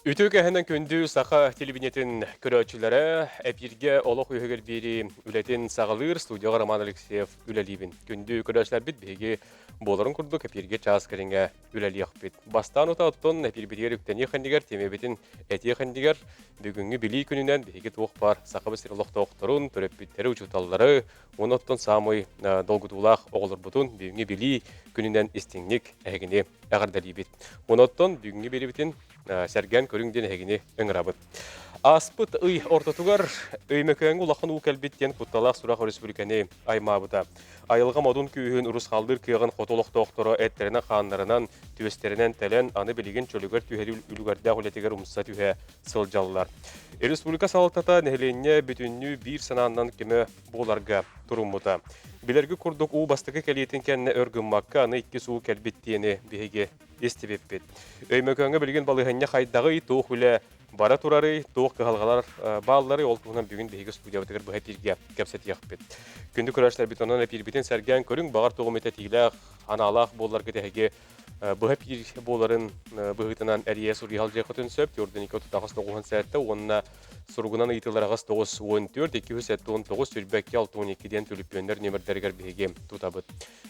Ütüge hemen kündü sağa televiziyetin köröçülere epirge olaq ühegel biri ületin sağılır studiya Roman Alekseyev ülelibin. Kündü köröçler bit begi boların kurduk epirge çağız keringe üleliyaq bit. Bastan uta ottun epir bir yerükten yıkandiger temebetin eti yıkandiger bugünkü bili gününden begi tuğuk var sağa sırılıq toğuqtarun törep bitteri uçutalları onotton samay dolgutulaq oğulur butun bugünkü bili gününden istinlik egini ağırdalibit. Onotton bugünkü biri bitin Sergen körüngden hegini öngörabıt. Aspıt ый ортотугар өймөкөңү улахан укелбиттен кутталах сурах республиканы аймабыта. Айылга модун күйүн урус халдыр кыягын хотолох доктора эттерине ханнарынан төстеринен телен аны билеген чөлүгөр түһели үлгөрдө хүлетигер умса түһө сылжаллар. Республика салаттата нехленне бүтүннү бир санааннан кеме боларга турумута. Билерги курдук у бастыгы келиетин кенне өргүммакка аны икки суу келбиттиени биһиге эстебеппит. Өймөкөңө билген балыгыння хайдагы туох үле бара турары туох кыгалгалар бааллары ол тугунан бүгүн биһиге студиябытыгар быһа пирге кепсет яхпит. Күндү көрөшлөр битонан пирбитин серген көрүң багар тугум эте тилах аналах боллар кетеге быһа пир боларын быһытынан әрие сурыял жекотун сөп төрдөн 2 сәтте онна сургунан ыйтыларагас 914 219 сүрбәкке 612ден төлүппөндөр немердергер биһиге тутабыт.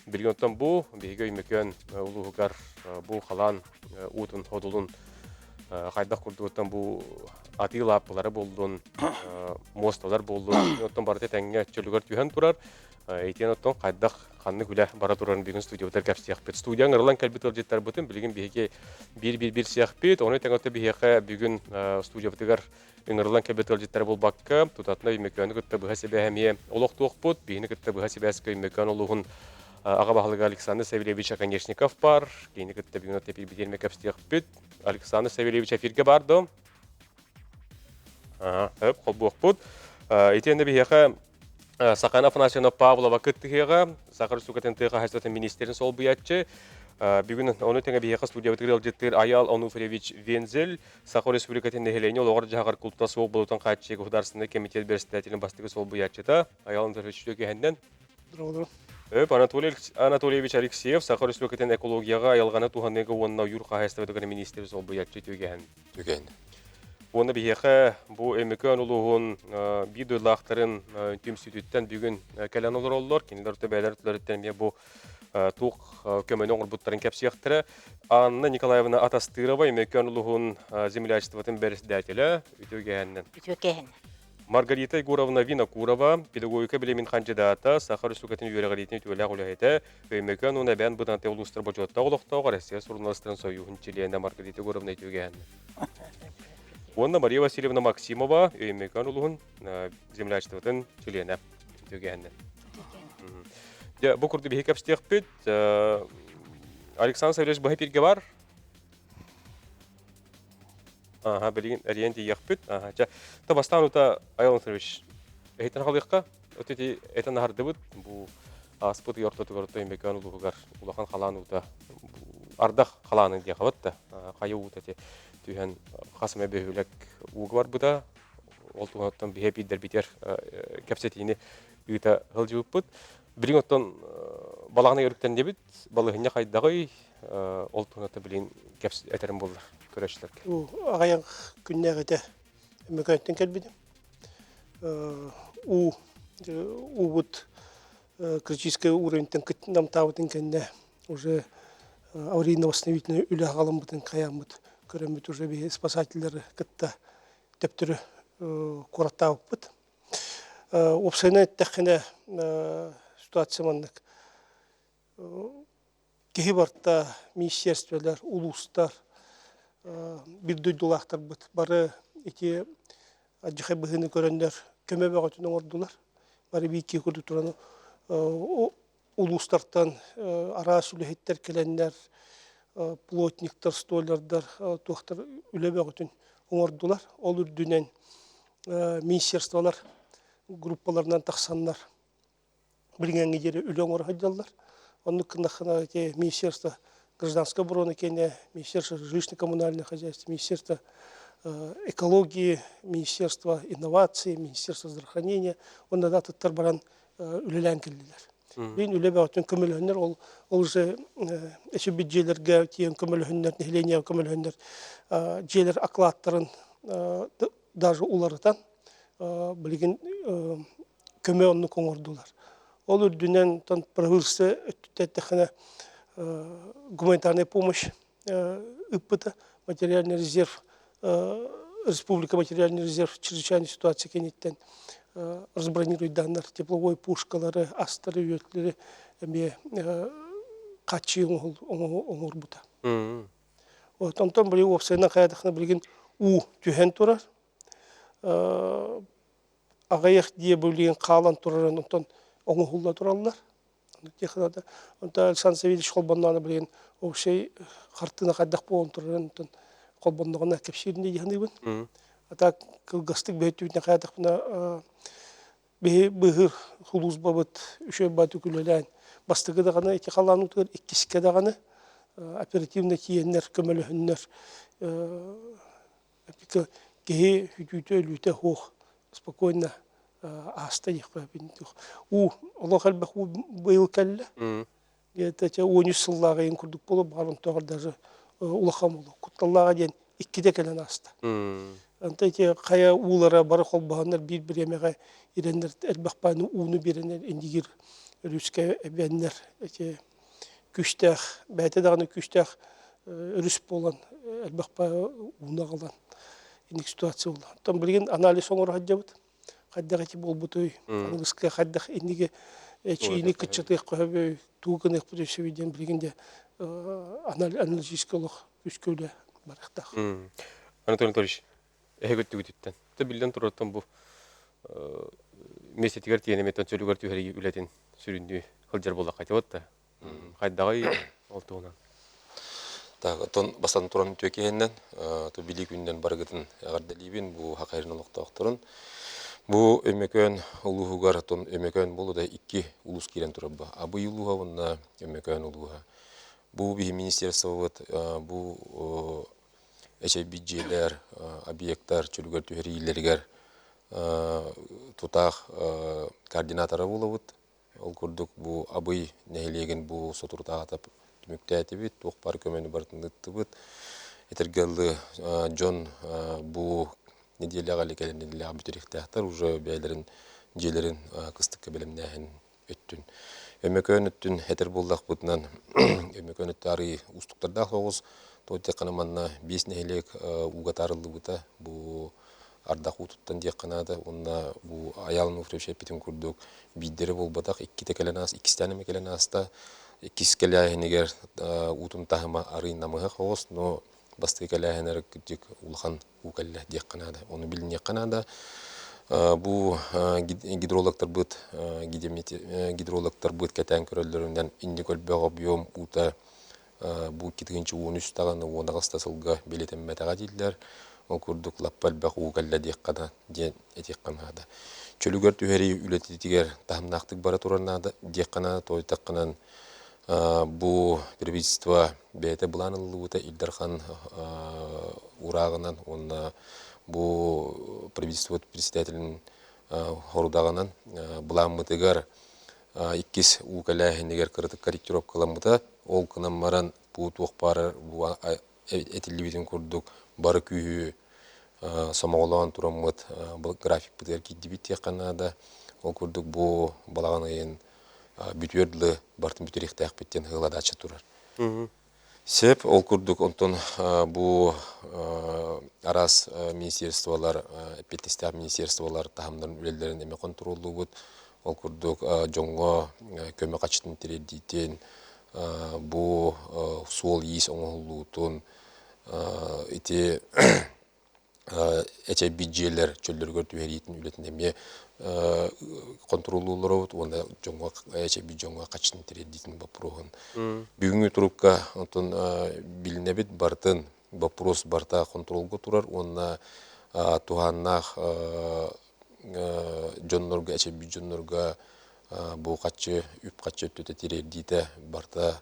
Биргентон бу биһиге өймөкөн улуугар бу халан утун ходулун хайдах курдугуттан бу аты лаппылары болдун мосталар болду. Оттон барыта тәңгә чөлүгөр түһән турар. Эйтен оттон хайдах ханны күлә бара турарын бүгүн студиябытар кәпсияхпет. Студияң ырлан кәлбит өлҗеттер бутын билген биһиге бир сияхпет. Оны тәңгәтә биһиге бүгүн студиябытыгар ырлан кәлбит өлҗеттер булбакка тутатна өймөкөнү көттө быһа себәһәмие олох туохпут. Бигини көттө быһа себәскә өймөкөн улугун Ага бахлыга Александр Савельевич Оконечников бар. Кейни көттө бүгүн тепир бидерме кәпсияхпет. Александр Савельевич эфирге барды. Хөп, холбуқпут. Итенде биһиге Сакана Афанасьевна Павлова кыттыгыга Сахар сукатын тыга хәсәтен министрин сол буятчы. Бүгүн оны теңе биһиге студиябытыр элҗеттер Аял Онуфриевич Вензель Сахар республикатын нехелене олар жагар култта сол болутан катчы государственный комитет председателин бастыгы сол буятчыта. Аял Онуфриевич төгәһендән. Анатольевич Алексеев Сахар республикатын экологияга аялганы туганныгы онна юр хәсәтен министр сол буятчы төгәһен. Оны биһиге бу эмекөн улугун бидулактарын түмсүтүттен бүгүн калан олор оллор киндер төбәләр төлөрттен бу тук көмөнөң урбуттарын кепсияктыра Анна Николаевна Атастырова эмекөн улугун землячествотын председателе үтөгәннән. Маргарита Егоровна Винокурова педагогика билимин кандидата Сахар республикатын юрегалитин төлә гулайта эмекөн уна бән будан теолустр боҗотта олохтога Россия журналистларын союзун чилендә Маргарита Егоровна үтөгәннән. Онна Мария Васильевна Максимова, өймекан улуғын землячествотын чилена төгәннен. Бу курды бихи кәпстек бит. Александр Савельевич бахи пирге бар. Білген әриен дейяқ бит. Табастан ұта Аял Антонович. Әйтін қалиққа, өтеті әйтін ағарды бұд. Бұ аспыты йортаты көрді өймекан улуғығар. Улақан қаланы ұта. Ардақ қаланы дия қабытты. Қайы ұтаты. Түйен қасыма бөйлек уғы бар бұда. Ол туғанаттан бейбейдер битер кәпсетейіні үйті ғылжы өппіт. Білін оттан балағына өріктен дебіт, балығына қайдағай ол туғанаттан білін кәпсет әтерім болдар көрәшілерге. Ағаян күнне ғыда мүкәнттен кәлбедім. Бұд критический уровентен күттіндам табытын кәнне уже аварийно-восстановительный үлі ағалым бұдың қаян бұд. Көрөмүт уже би спасательлер кытта төптүрү кураттап бут. Опсайна тахына ситуация мандык. Кехибарта министрлер, улустар бир дөйдулактар бут. Бары эти аҗыхы быгыны көрөндөр көмөбө готун ордулар. Бары бики курду тураны улустартан ара сүлехеттер келендер плотниктер, столярдар, тухтар үлебе готун оңордулар. Ол үрдүнен министрлер группаларынан тахсаннар. Билгенге жери үлөң орхадалар. Онны кынахына те министерство гражданской обороны кене, министерство жилищно-коммунального хозяйства, министерство экологии, министерство инноваций, министерство здравоохранения. Онда да таттар баран үлелән келдилер. Бин үле бәтен көмөлһөннәр ол же эши бюджетлерге тиен көмөлһөннәр, нехления көмөлһөннәр. Җелер окладтарын даже улардан билген көмө онны коңордулар. Ол үрдүнен тан правительство өттәтәхне гуманитарная помощь ыппыта, материальный резерв, республика материальный резерв чрезвычайной ситуации кенеттен разбронирует данных тепловой пушкалары, астары, үйөтлері, қатши оңыр бұта. Онтан білі опсайынан қаядықына білген у түйен тұрар, ағаяқ дие бөлеген қалан тұрарын онтан оңы құлда тұралылар. Онтан Александр Савельевич қолбаннаны білген опсай қартына қайдақ болын тұрарын онтан қолбаннағына кәпшерінде дегенде бін. Ата кылгастык бөтүнө каядыкна быгыр хулуз бабыт үшө бату күлөлән бастыгы да гана эки калану төр иккиске да гана оперативно киеннер көмөлөһүннөр эпика ге хүтүтө лүтө хох спокойно аста якпа бинтух у Аллах албаху быйыл келле это те онус сыллага ен курдук болуп барын тогор даже улахам болу кутталлага ден иккиде келен аста антайке кая улара бары холбаганнар бир эмеге иреннер элбакпаны уну беренер индигир рүскө эбеннер эти күчтәх бәте дагы күчтәх рүс болан элбакпа уна калган индик ситуация болду. Там билген анализ оңор хаджабыт. Хаддагы болбутой. Англиска хаддах индиге чийни кычытык койбой тугын их бүтү виден билгенде аналитический лох күчкөлө барактак. Анатолий Анатольевич эгөттүгүттен. Тэ билден тураттан бу месетигер тиенеметтен сөйлөгөр түһәри үлетин сүрүндү кылжар болла кайтып атты. Кайдагы олтугунан. Так, тон бастан туран төкеннен, то били күнден баргытын агардалибин бу хакайрын олоктоктурун. Бу өмөкөн улуугар тон өмөкөн болу да 2 улус кирен турабы. Абы улууга өмөкөн улууга. Бу би министерство бу бюджетлер, объекттар, чөлгөр түһәрилергер тутах координаторы болобут. Ол курдук бу абый нехилеген бу сотуртага атап түмүктәтибит, тохпар көмөнү бартындыттыбыт. Этергеллы Джон бу неделяга лекелен неделяга бүтерихтәхтар уже бәйләрен җелерин кыстыкка белемнәһен өттүн. Өмөкөн өттүн хетер булдак бутнан өмөкөн тары устуктарда хогус тоте канаманна 5 нехилек угатарылды бута бу ардак утуттан дия канада онна бу аялны фреше питин курдук биддери болбатак 2 текеленас 2 тане мекеленаста 2 келяһенегер утун тахма ары намыга хогус но басты келяһенер күтүк улхан укалла дия канада оны билне канада бу гидрологтар бут гидрологтар бут кетен көрөллөрүндөн индикөл бөгөбүм ута бу 2-13 таганы онагыста сылга билетемметага дилдер ол курдук лаппал баху калла диккана ден этикканада чөлүгөр түһәри үлетитигер тахмнактык бара туранада диккана тойтакканан бу правительство бете буланылуута Илдархан урагынан онна бу правительство председателин хорудагынан буламмытыгар 2 укалаһенегер кырытык корректировкаламыта ол кынан маран бу тохпары бу этилибитин курдук бары күйі самоголан тураммыт бұл график бітер киддибит канада ол курдук бу балаганайын бүтүрдлы бартын бүтүрихтәк биттен хыладачы турар. Сеп ол курдук онтон бу арас министерстволар петтестак министерстволар тахамдарын үлелерин эме контроллубут ол курдук жоңго көмө качтын тиредитен бу суол ийис оңолуутун ити бюджетлер чөллөргө түһәритин үлетинеме контроллуулар онда жоңго бюджетка качтын тиредитин бапрогун бүгүнкү турукка онтон билинебит бартын вопрос барта контролго турар онна туганнах жоннорго бюджетнорго бу качы үп качы төтө тиредите барта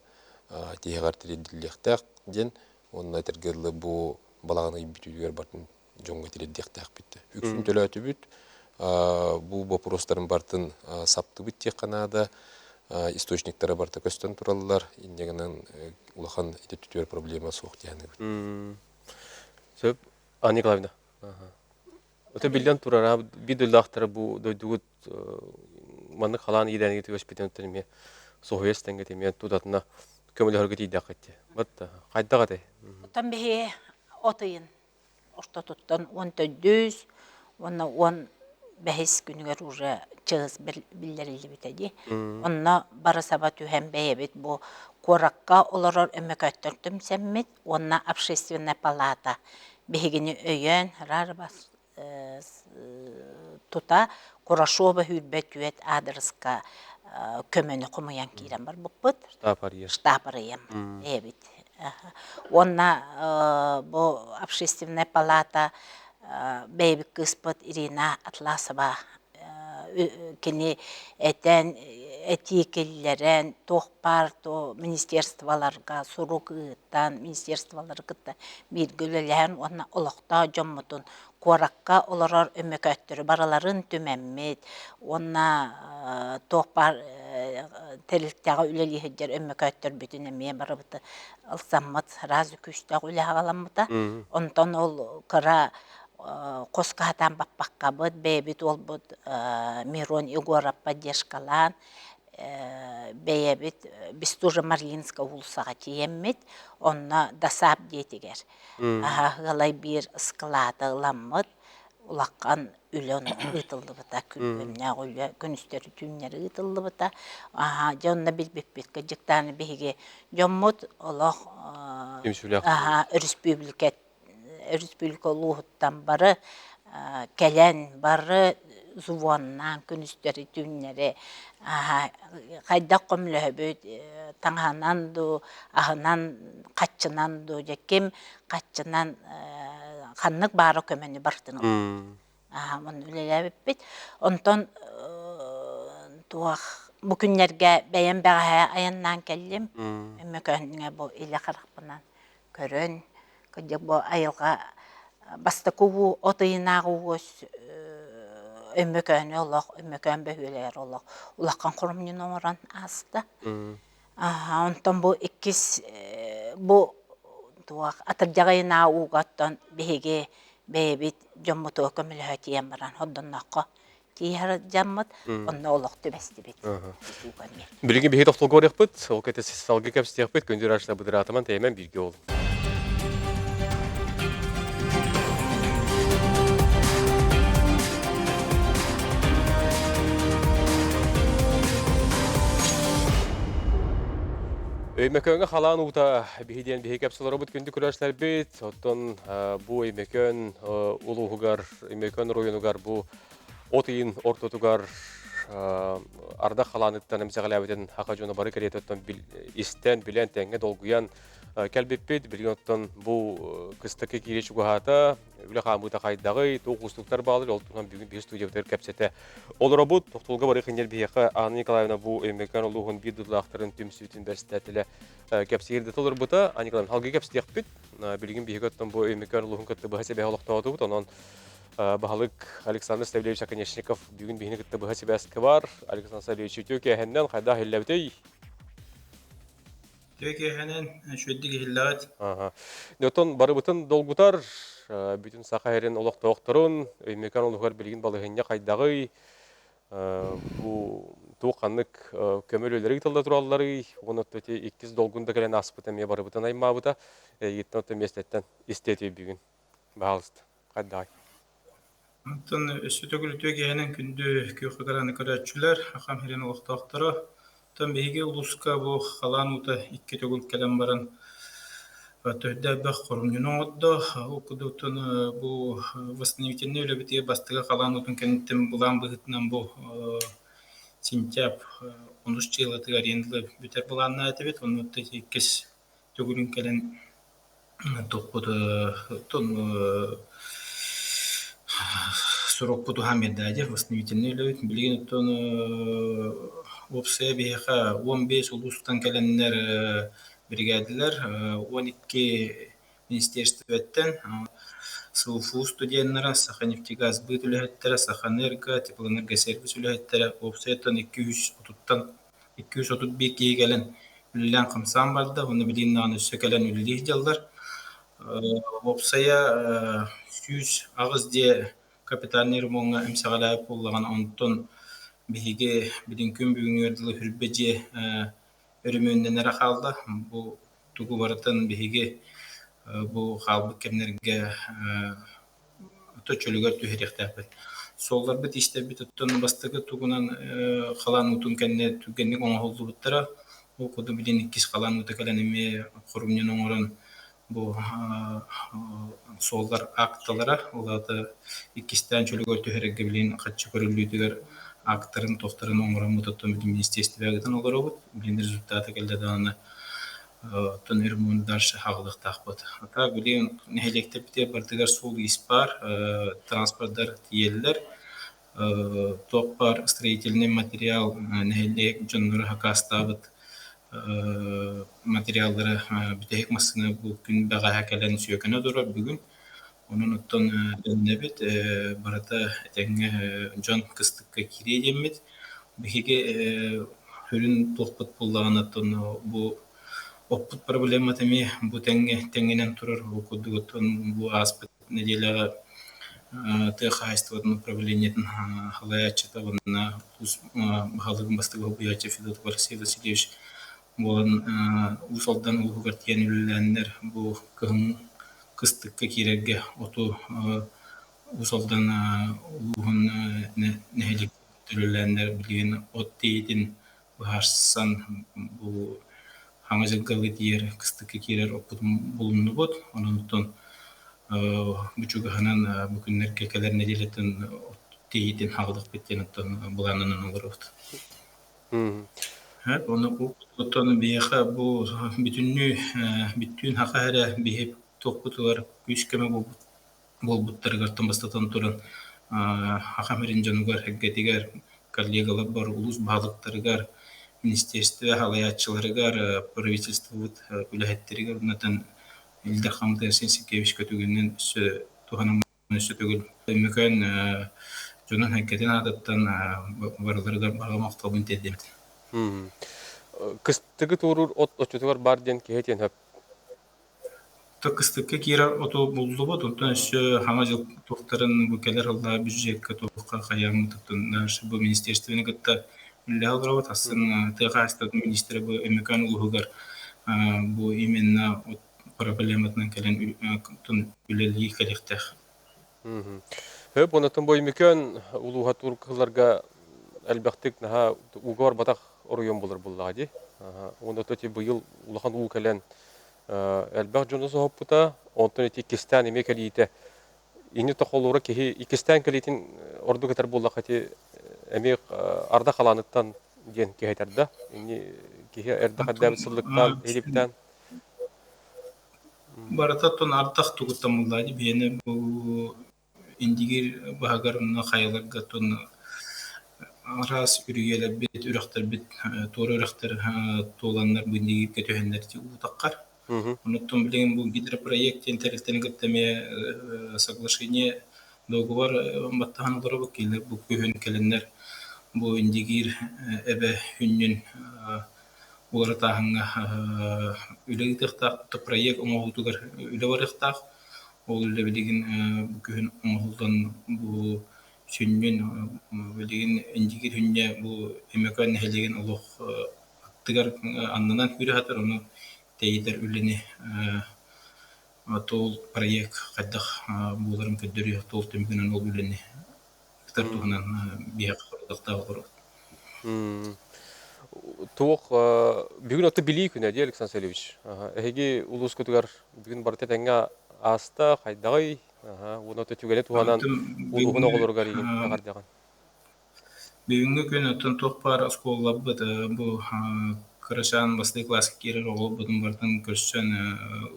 тегар тиредилектак ден онна тергеле бу балаганы бүтүгөр бартын жоңго тиредектак битти. Үксүн төлөтүбүт бу вопростарын бартын саптыбыт тек канада источниктары барта көстөн тураллар, иннегенен улахан ити түтөр проблема суох дияны. Сөп, Анна Николаевна. Өте билден турара бидулдахтары бу дойдугут манны халан идәнге төгөс битен тенме соһуес тенге теме тудатына көмөлө хөргөт идак кетти. Вот кайдага те. Там бе отыйын. Орта туттан 14, онна 10 бәхис күнігер уже чығыз білдерілді бітеді. Онна бары саба түйен бәйебет бұ қораққа оларар өмекөттір түмсәммет, онна общественная палата бігіні өйен, рар бас тута, Қорашова хүрбет түйет адресқа көмені құмыян кейрен бар бұқпыт. Штапарыем. Бәйебет. Онна бұ общественная палата бәйбік кыспыт Ирина Атласова кені әтен этикеллерен тоқпар то министерстволарға сурук ыттан министерстволарға биргөлелән онна олықта жоммутун қораққа оларар өмекөттірі бараларын түмәммет онна тоқпар тәліктяға үлелейхедер өмекөттір бүтін әмей барыбыты ылсаммат разы күштәғ үләғаламыта онтан ол қыра қосқатан баппаққа бұд, бәйбіт ол бұд Мирон Егоров поддержкалан, бәйбіт Бестужа Марлинска ұлысаға тиеммет, онна дасап дейтігер. Ғалай бір ысқылады ұламмыд, ұлаққан үлін ұйтылды бұта, күністері түннері ұйтылды бұта. Жонна білбеппеткі жықтаны бейге жоммыд, ұлақ республика луғыттан бары, кәлән бары, зуаннан, күністері түннері, қайдақ қомлі өбөд, таңғанан ду, ағынан қатчынан ду, жекем қатчынан қаннық бары көмені бартының. Оны үлелі өбіппет. Онтан бүкінлерге бәйен бәғая аяннан кәлім, өмекөніңе бұл илі қарақпынан көрін, кыдык бу айылга бастакуу отыйнагы өс өмөкөн олох өмөкөн бөһүлөр олох улаккан курумнун оморан аста. Онтон бу иккис бу туак атыржагайна угаттан беге бебит жоммото көмөлө тием баран ходдоннакка тиер жаммат онно олох төбестибит. Билги беге токтол көрөкпүт, ол кете салгы кепстекпит, көндүр ашта быдыратыман темен бирге ол. Өймекөнге халан ута бихиден бихи кепсалары бұд күнді күрәшлер бет. Оттон бұ өймекөн улуғығар, өймекөн ройынығар бұ отыйын ортотугар арда халаныттан әмсәғаләбетін хақа жоны бары кәрет оттон истен білен тәңге долгуян кәлбеппет. Білген оттон бұ кыстықы кереш ұғата үлі қамыта қайдағы тоғыстықтар бағылыр. Олтынан бүгін бейі студиявтар кәпсеті олыра бұд. Тоқтылға бары қынер бейеқі Анна Николаевна бұ өймекөн ұлығын бидудлақтарын түмсүйтін бәстәтілі кәпсегерді толыр бұта. Анна Николаевна халғы кәпсетек бүт. Білген бейеқі оттан бұ өймекөн ұлығын күтті бұға себе олықтауды бұд. Онан бағылық Александр Ставлевич Аконечников бүгін бейіні күтті бұға себе әскі бар. Александр Ставлевич өтеуке әхенден қайда хелләбітей? Төке хәнен шөддігі хиллағат. Нөтон бары бұтын долгутар, бүтін сақа әрін олық-тоқтырын, өймекан олығар білген балығынне қайдағы туқанлық көмөл өлері тұлда тұралары, оны төте 2 долгунда кәлен аспыта ме бары бұтын айма бұта, еттен өтті местеттен істеті бүгін бағалысты. Қайдағы? Антон өсі төгілі төке хәнен күнді көқі қараны көрәтшілер, ақам херен олық-тоқтыры. Тон беге улуска бу халан ута 2 төгүл келем баран төддә бах корумнун одdo окудутун бу восстановительный үлебите бастыга халан утун кенттем булан быгытнан бу сентябрь 13 жылы арендлы бүтер буланна айтыбет оны 2 төгүлүн келен токуду тон срок буду хамеддаде восстановительный үлебит билген тон Опсая бейха 15 улустан келенлер бригадилер, 12 министерстветтен, СУФУ студентлары, Саханефтегаз быт үләһеттері, Саханэрго, Теплоэнергосервис үләһеттері, Опсаяттан 200 утуттан 231 киһи кэлэн үлэлээн хымсаан барда, уну билин нааны сөкэлэн үлэлиих жаллар. Опсая 100 агыс дие капитальный ремонтга эмсагалаап буллаган онтон биһиги билин күн бүгүнгөрдүлө хүрбэжи өрүмүнненера халда. Бу тугу барытын биһиги бу халбы кемнерге төчөлүгөр түһэрихтэппит. Соллар бит истебит оттон бастыгы тугунан халан утун кенне түгенник оңолдубуттара. Бу коду билин иккис халан утакаленеме хорумнен оңорон бу солдар акталара улата иккистен чөлөгөр түһэрэгге билин каччы көрүлүтүгөр актарын тохтарын оңорон мутоттон билин министерствогытын олоробут. Билин результаты келде даны тон эрмун дальше хагылыктакпыт. Ата билин нехелектепте бардыгар сул испар транспорттар тиеллер топпар строительный материал нехелек жоннору хакастабыт материалдары битек масына бу күн бага келен сүйөкөнө дурар бүгүн. Onun оттон дөннебит барата теңге жон кыстыкка кире демит. Биһиге хүрүн толпут буллаганаттан бу оппут проблема теми бу теңгенен турар окудуготон бу аспект неделяга тхайствотно управлениетин халаячыта вона халыгын бастыгы буячы Федот Василий Васильевич болон усалдан улугар тиенүлләннер бу кыһын кыстыкка кирерге оту усалдан улугун нехелик төлөләннер билген от тейтин бахарсан бу хаңызылгалы диер кыстыкка кирер опут булунну бот онунтон бучугаханан бүкүннер кекелер неделетен тейтин хагдык беттен оттон буланынан олорот. Onu otanın biyaha bu bütün hakara bihip tokutular güçkeme bol butlargartan bastatan turan hakamerin janugar heggetigar kollegalar бар улус баалыктарыгар министерство халаячыларыгар правительство үлэхеттеригер унатан Илдар Хамды Сенсикевич көтүгүннен туганын сөтөгүл мөкөн жонун хекетин адаттан барларыгар багамактабын тедим. Кыстыгы турur от очутугар бар ден кехетен хөп. Кыстыкка кирер ото булдубут, онтон хама жыл тоқтарын бүкелер алда бюджетке тоққа қаямы тоқтан бу министерствоны гытта үлле алдырабат асын тыға астат министрі бу эмекан улугар бу именно проблематынан келен тун үлелии келектех. Хөп онотон бу эмекан улуга туркыларга әлбәттек наха угар батак оройон булыр буллагы. Онда тоти быйыл улахан уу келен әлбәт жонысы хоппута, онтон эти кистан эме келиите. Ини тохолура кихи икистан келитин орду кетер буллакати эме арда каланыттан ден кехетерде. Ини кихи эрда каддабы сыллыктан, элиптан. Барататтан артак тугуттан буллагы бени бу индигир багарына хаяларга тон раз үргеле бит үрәхтер бит туры үрәхтер толаннар биндиги кетөһәннәр ди утаккар. Онуттан билген бу гидропроект интернеттен гыттеме соглашение договор баттахан доробу келе бу көһөн келеннер бу индигир эбе хүннүн улартаһынга үлегитехтак проект оңолтугар үле барыхтак ол үле билген бу көһөн оңолдан бу Сünнün bildiğin indikir hünne bu emekan heligen Allah tıgar anlanan hürü hatar onu teyder üleni tol proyekt kaddak bularım ködürü tol tümgünün ol üleni kıtar tuğunan bir haklıkta olur. Туох бүгүн отто билии күнө ди Александр Васильевич. Эги улус көтүгөр бүгүн барты теңга аста хайдагай уну төтүгеле туганан улугун оголоргар иген агардаган. Бүгүнгү күнү тон топпар осколлап бу кырашан басты класс кирер огол бутун бартын көрсөн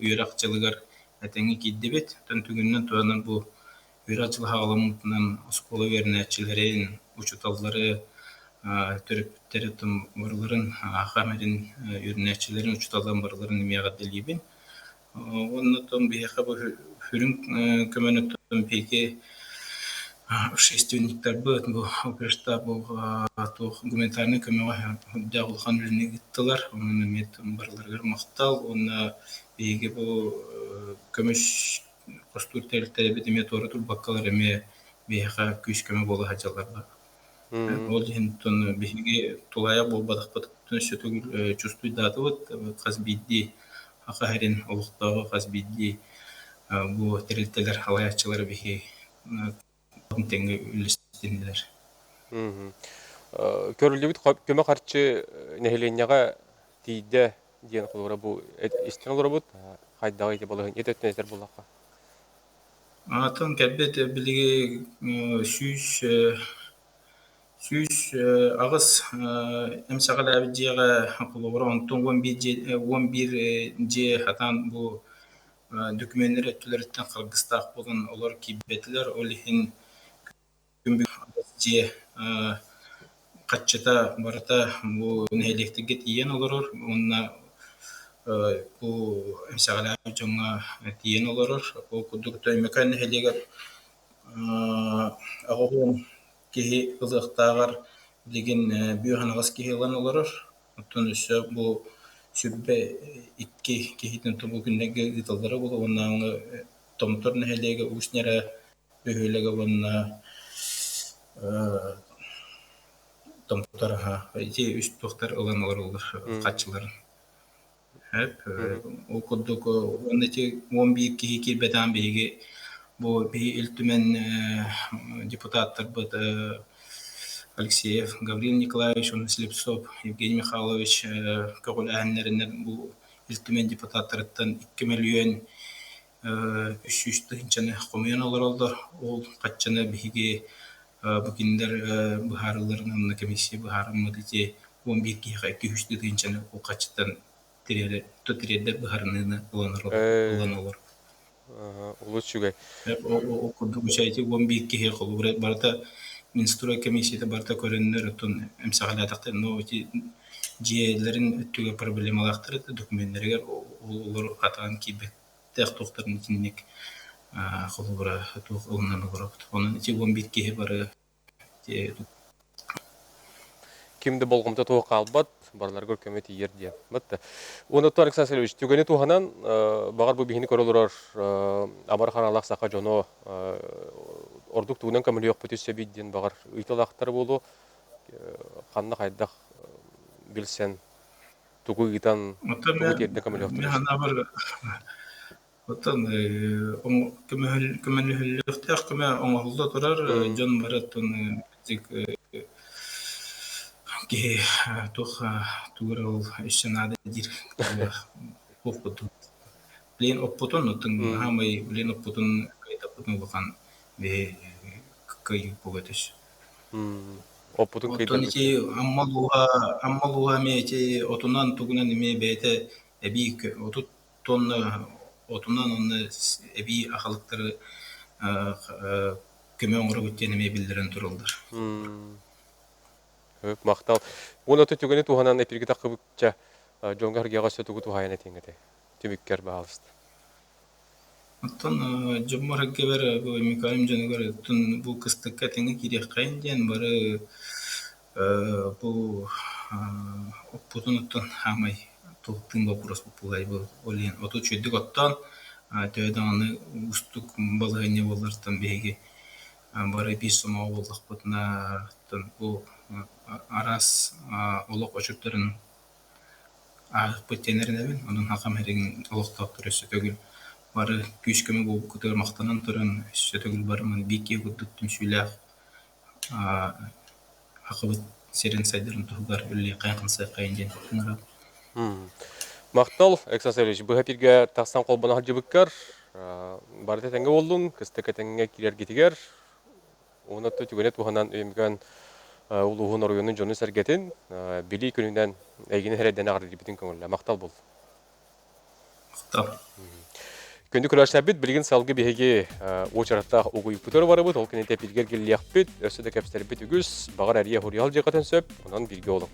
уйракчылыгар этеңи киддибет. Тон түгүннөн туганан бу уйракчылык хагаламытынан осколу вернечилерин учуталлары төрөптөрүтүн барларын ахамерин юрнечилерин учуталдан барларын мияга делибин. Оннотон бияха бу хүрүн көмөнөтөн пеке общественниктер быт бу операшта бу тух гуманитарный көмөгө дагылган үрүнү гыттылар. Онун мет барларга мактал, онна биги бу көмөш костур телте битиме тору турбаккалар эме бияка күч көмө болу хажалар бар. Ол хинтон биги тулая болбадык бат сөтүгүл чувствуй датыбыт казбидди акахарин олуктагы казбидди бу терилтелер халаячылар биги теңге үлестендилер. Көрүлүбүт көмө карчы нехиленняга тийде диен кулура бу истин олорбут хайдагы ите болу этөтнөтер булакка. Атын кәлбет билиги сүйүс агыс эмсагала абижага кулура онтон 11 же хатан бу документтер өттүлөрдөн Кыргызстак болгон олар кийбетилер олихин же каччата барата бу нелектиге тиен олорор онна бу эмсагала жоңга тиен олорор бу кудуктөй мекан нелеге агогун кихи ызыктагар деген бүйханагас кихилан олорор оттон өсө бу сүббе икки кихитин тубу күндеге гытылдары болу оннан томтор нелеге уснера бөһөлеге онна томтор эти үч доктор ыланалар олар качылар. Хеп о кудук оннати 11 кихи кирбетан биги бу би илтүмен депутаттар бут Алексеев, Гаврил Николаевич, Слепцов, Евгений Михайлович, Көгөләһәннәреннән бу илтүмен депутаттардан 2 миллион 300 тыгынчаны комуян алар ол качаны биги бugünler buharlarının komisyonu buharımıdaki 11 kişi 200 tыгынчаны ол качтан тирелер buharını kullanılır. Улучшугай. O kudu şeyti 11 kişi kolu barda Minstro комиссияда барта көрөннөр тон эмсагалатакта но эти жээлерин өттүгө проблемалактыр документтергер олор катан кибет тех тохторун кинник холбура тух оннан көрөт. Онун эти 11 киши бары Кимде болгомда тух калбат барлар көркөмөт ийерди. Мытта. Оны Александр Сергеевич түгөнө туханан багар бу бихини көрөлөр Амархан Аллах сака жоно ордук тугунан көмөлү жок бүтүсө бидден багар ыйталактар болу канна кайдак билсен тугу гитан тугу терде көмөлү жок. Отан көмөлүлүктө акыма оңолдо турар жон бараттын тик ки тух тугурал ишенада дир опутун блин опутун отун хамай блин опутун кайда опутун болгон бе кай поготеш опутун кайда отунки аммалуга мети отунан тугунан эме бете эби отут тонна отунан онны эби ахалыктары көмө оңгоро бүттенеме билдирен турулдар. Мактал. Оны түгөнө туханан эпирге такыбыча жоңгар гага сөтүгү тухаяна теңете. Түмүккер баалыст. Оттон жоммор гебер бу микалим жөнөгөр тун бу кыстыкка теңе кирек кайынден бары бу оппутунуттан хамай туктун вопрос популай бу олен ото чөдүк оттан төйданы устук балыгыне болартан беги бары бисома болдук бутна бу арас олок очуптарын пөтенеринебин анын хакам эрин олоктоп турысы төгүл бары күч көмө болуп көтөр мактанан туран сөтөгүл бармын бике гудуттум сүйлак акыбыт серен сайдарын тугар үлли кайкынса кайынден тыңырап. Мактал Александр Сергеевич бу хапирге таксан колбона жыбыккар барды теңге болдун кыстыкка теңге кирер кетигер оны түгөнө туханан өймгөн улугун районун жону сергетин били күнүнөн эйгине хереден агыр битин көңүлө мактал бол. Мактал. Күндү күрөшсө бит билген салгы биһиги очарата угуй путөр барыбыт ол кенете билгер келиякпит өсөдө кепстер бит үгүс багар ария хуриал жегатын сөп онан билге болуң.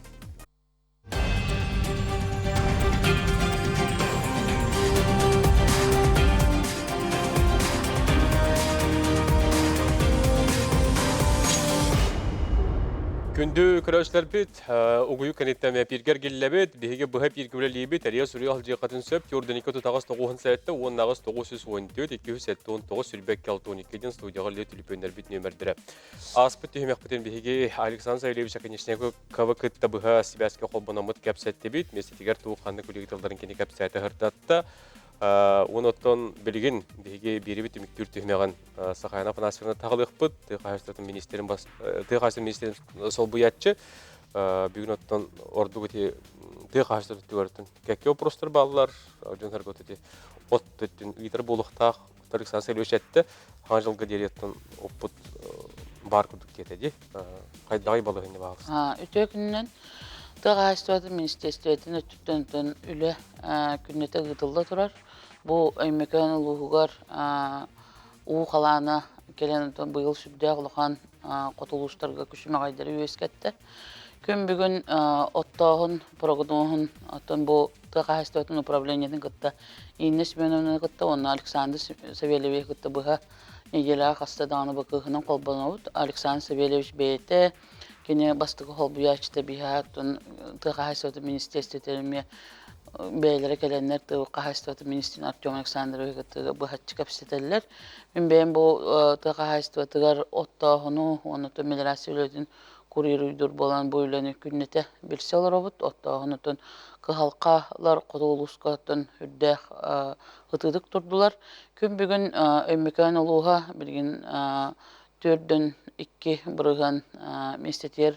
Күндү көрөчлөр бит, угуй кенеттеме пиргер гиллебет, биһиге быһа пиргүлелибит, әрия сүрү алжы катын сөп, Jordanика тутагас 9 сәттә, 10 нагас 914, 279 сүрбек калтоникеден студияга ле телефоннар бит нөмердере. Аспыт төһмәк битен биһиге Александр Савельевич Акинешнеге кавыкытта быһа сибәскә холбанамыт кәпсәтте бит, местигер тууканны күлегителдәрен кене кәпсәтә хыртатта. Оноттон билигин биһиге бирибит үмүктүр төһмәгән Сахайна Панасовна тагылыппыт, Тыгайстатын министрин бас Тыгайстан министрин сол буятчы. Бүгүн оттон ордугути Тыгайстан түгәртен. Кәкке вопростар баллар, жондар готети. Оттын итер булыктак Александр Савельевич әтте, ханжылга директон оппут бар күдүк кетеди. Кайдай балыгын багыз. Үтө күннен Тыгайстан министрликтен өттүттөн үле күннете гытылда турар. Бу өймөкөн улугар уу халана келен быйыл сүддө кылган котулуштарга күчүмө кайдары үескетти. Күн бүгүн оттогун прогнозун аттан бу Тыгайстан управлениянын гытта Иннес Меновна гытта онна Александр Савельевич гытта быга неделя хастаданы бакыгынан колбанабыт. Александр Савельевич бейте кене бастыгы холбуячты бихаттын Тыгайстан министрликтериме бейлere gelenler Tıgaystı Ministrin Artyom Aleksandrovich bıhatçı kapsiteller. Ben bu Tıgaystı ottağını onu da milerasiyolojinin kuruyrudur bolan boylanı künnete bilse olur obut. Ottağını da kıhalkalar kodoluskatın hüddek hıtıdık durdular. Gün bugün ömmekan oluğa bilgin tördün iki bırıgan mesleter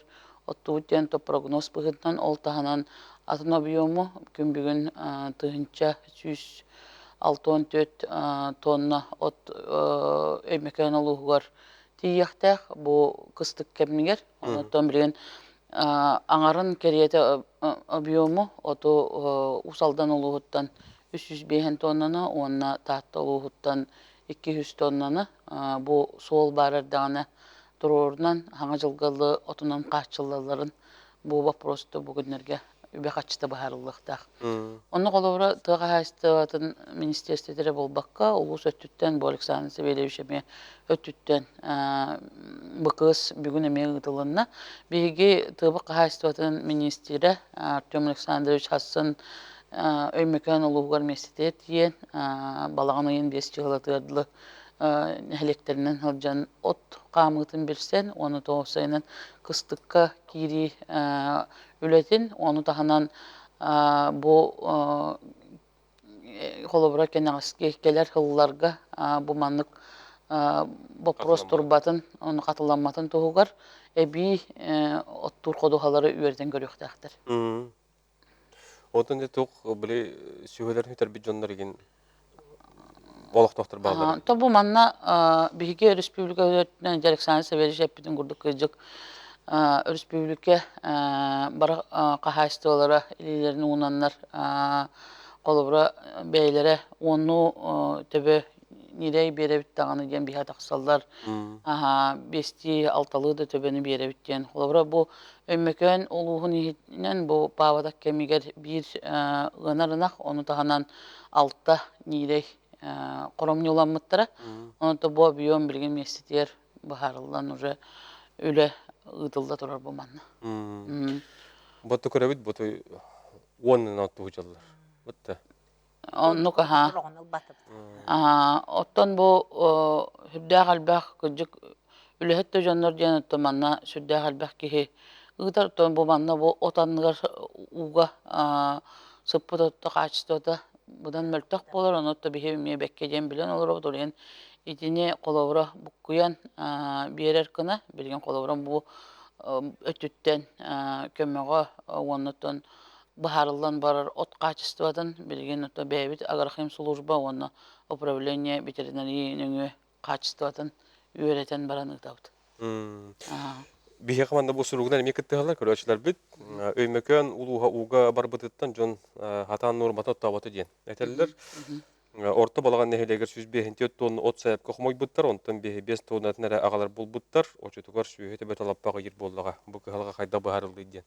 ottuvutyan to prognoz bıhıttan oltahanan atın obiyumu gün bugün tığınca 164 tonna ot ömmekan oluğar tiyyahtaq bu kıstık kemniger. Ondan bilgin anarın keriyete obiyumu otu usaldan oluğuttan 305 tonnana, onna tahta oluğuttan 200 tonnana bu sol barardağına dururdan hangi жылгалы otunun qaççıların bu vaprostu bugünlerge übe qaçtı baharlıqtaq. Onu qolora Tıgaystı ministerstedere bolbaqqa ulus öttütten bu Alexander Sevelevich'e öttütten bıqız bugün emeği ıtılınna bigi Tıgaystı ministeri Artyom Alexandrovich Hassan öymökön uluğar mesleği diyen balağanayın 5 yılatıdlı helekterinden hılcan ot qamıtın bilsen, onu da olsayının kıstıkka kiri ületin, onu da hanan bu kolobra kenağıski geler hıllarga bu manlık bu prosturbatın, onu katılanmatın toğugar, ebi ottur koduhaları üverden görüyordaktır. Ondan da toq bile sühelerin hüter bir jonlar igen Olaq doktor bağlar. Tabu manna bihige Respublika öğretmen Alexander Severiş hepidin kurduk kızcık Respublika bara qahastolara ililerini unanlar kolubra beylere onu tebe nirey berevit dağını diyen biha taqsallar. Besti altalığı da töbeni berevit diyen. Kolubra bu ömmekön oluğun ihitinden bu pavadak kemiger bir ığınarınak onu tahanan altta nirey Qorom yolanmıttara. Onu da bu biyon bilgin mesleğer baharıldan уже öyle ıdılda durar bu manna. Botu körabit botu onun atı hocalar. Botu. Onu kaha. Ottan bu hüdda qalbaq küçük öyle hette janlar diyen manna hüdda qalbaq ki ıdar ton bu manna bu otanlar uga sıppıda qaçtı da Budan möltak bolar, onu da bir bekkeden bilen olur o dolayın. İdine kolavra bukkuyan birer kına, bilgen kolavra bu ötütten kömeğe ondan baharıldan barar ot kaçıstıvadan bilgen o da bebit agarxim sulurba onu upravleniye veterinariye kaçıstıvadan öğreten baranı tavdı. Bihe kamanda bu surugdan emek ettiğalar köröçler bit. Öymökön uluğa uga barbatıttan jon hatan normata tabatı diyen. Eteller. Orta balagan nehileger 105 ton ot sayıp koxmoy buttar, ondan 5 tonatnara ağalar bul buttar. Oçutukar sühete betalappağı yer bollaga. Bu kıhalga kayda baharıldı diyen.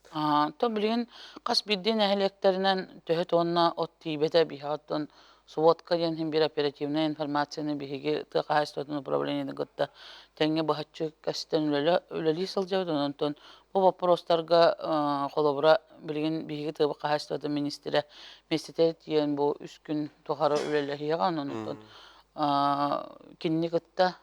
Tabi bilgin qas biddi nehileklerinden töhe tonna ot tibete bihattan Suvotka yen bir operativna informasyonu bihigi Tıgaystı upravleniyadan gıtta tenge bahatçı kastan üleli sılcavdı ondan Бу вопростарга холобура билген биги тыбы кахастыды министре местете тиен бу 3 күн тохары үлелехияган онутон. Кинни гытта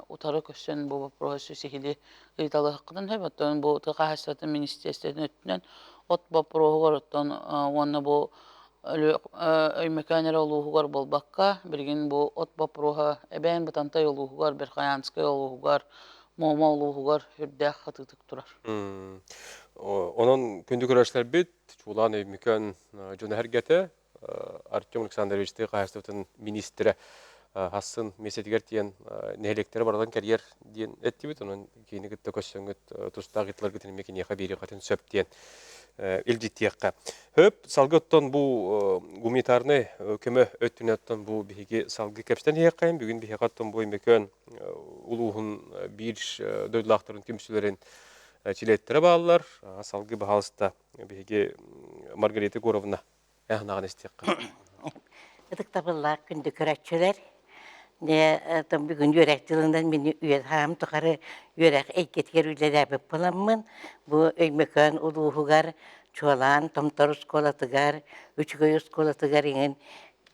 утары көсөн бу вопросы сихили ыйталыхкын хебаттан бу кахастыды министерствен өттүнөн от вопросугар оттон онна бу өймеканер олугугар болбакка билген бу от вопроса эбен бутантай олугугар Берхаянская олугугар Мома олугугар хүрдэх хатытык турар. Onun күндү көрәшләр бит, чулан өймекөн жона хәргәте Артем Александровичты кайыстытын министрі хасын месетигер тиен нелектері бардан карьер диен этти бит, onun кейини гытта көссөңөт тустак итлар гытын мекене хабири катын сөп диен илжитиякка. Хөп салгыттан бу гуманитарный көмө өттүнөттөн бу биги салгы кепстен хеккайын бүгүн биги каттан бу өймекөн улугун бир дөйлактырын күмсүлөрүн чилеттері балалар, салғы бағалыста беге Маргарита Горовна әғынаған істеққа. Ыдық табылар күнді көрәтшілер. Бүгін үйрек жылындан мен үйрем тұқары үйрек әйкетер үйлер әбіп боламын. Бұл өймекөн ұлуғығар, чуалан, томтор сколатығар, үчігөй сколатығар еңін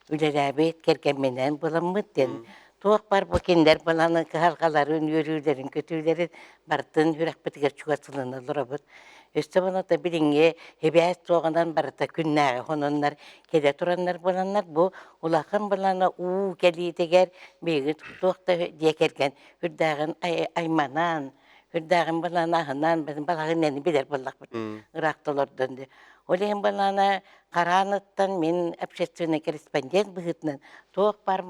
үйлер әбет керкенменен боламын. Туақ бар бұл кендер баланы қалғаларын, өрілерін, көтілерін бартын үрәк бітігер чуғатылыны лұрабыд. Өсті болата біліңе хебәс тоғынан барыта күннәғі хононлар келе тұранлар боланлар. Бұл ұлақын баланы ұу кәлейтегер бейгі туақта декерген үрдәғін айманан, үрдәғін баланы ағынан балағын нәні білер болақ бұд. Үрақтылар дөнді. Олеген баланы қараныттан мен общественный корреспондент бұғытынан тоқ бар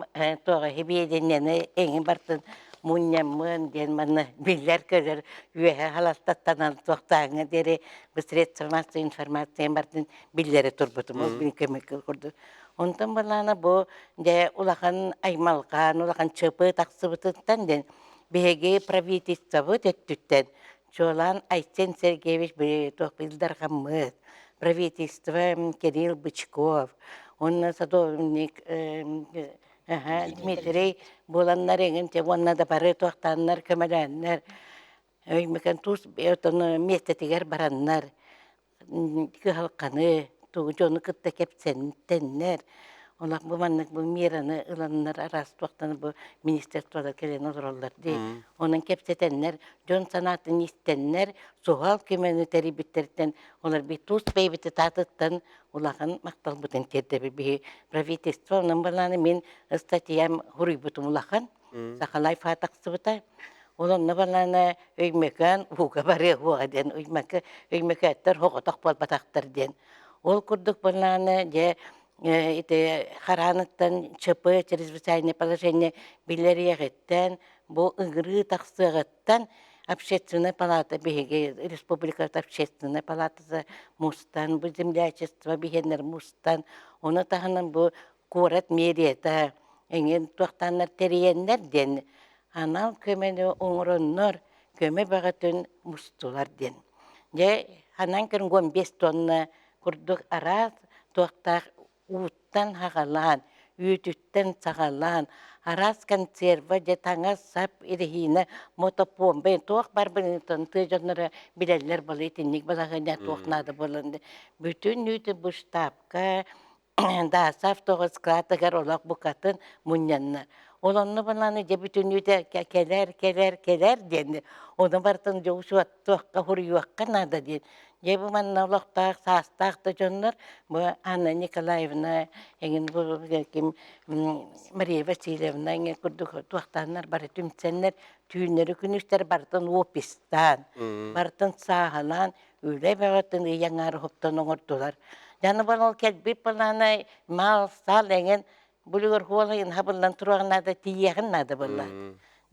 тоғы хебеденені әңін бартын мұннямын ден маны білер көрер үйе халастаттан тоқтағыңа дере бұл средства массовой информация бартын білері тұрбытым. Ол білін көмек көрді. Онтан баланы бұл улақан аймалған, улақан чөпі тақсы бұтыттан ден беге правительство бұт өттіттен. Чолан Айсен Сергеевич тоқ білдер қамыз. Правительство Кирилл Бычков, он садовник Дмитрий боланнар еңін, онна да бары тоқтаннар, көмәләннар, өймекен туыс местетігер бараннар, халқаны, жоны күтті кепсенттеннер. Олақ бұл маннық бұл мираны ыланнар арас тоқтаны бұл министерствода келен олар дей. Оның кепсетеннер, жон санатын истеннер, суғал көмені тәрібіттерден, олар бей туыс бейбіті татыттан, олағын мақтал бұтын терді бір правительство. Оның баланы мен статиям ғұрый бұтым олағын, сақалай фатақсы бұта. Олонны баланы өймекен, ұға бары ұға ден, өймекеттер ғоғытақ бол батақтар ден. Ол күрдік баланы де хараныттан чөпі чрезвычайное положение билер егеттен, бұл ұңғыры тақсығыттан общественная палата беге, республика общественная палатасы мустан, бұл землячество бегенер мустан, оны тағынан бұл көрет мереті, әңген тоқтанлар терейенлер ден, анал көмені оңырынлар, көме бағытын мустулар ден. Анан көрін 15 тонна күрдік араз, тоқтақ уттан хағалан, үйтіттен сағалан, арас консерва, таңа сап ирихина, мотопомба, тоқ бар білінтін, тұжынлары білелер бұл етіннік балағыня тоқнады болынды. Бүтін үйті бұл штабқа, дасав тоғы скратығар олақ бұқатын мұнянна. Олонны баланы де бүтін үйті келер денді. Оны бартын жоғышу тоққа хұрыюаққа нады ден. Жебі манна олақтақ, састақты жонлар, бұл Анна Николаевна, Мария Васильевна, күрдік туақтанлар бары түмсенлер, түйінері күністер бартын опистан, бартын сағалан, үлі бағытын яңары хоптан оңырдылар. Жаны бұл кәлбіп баланы мал, сал, бұлығыр хуалайын хабылдан тұрағынады, тиеғынады бұлар.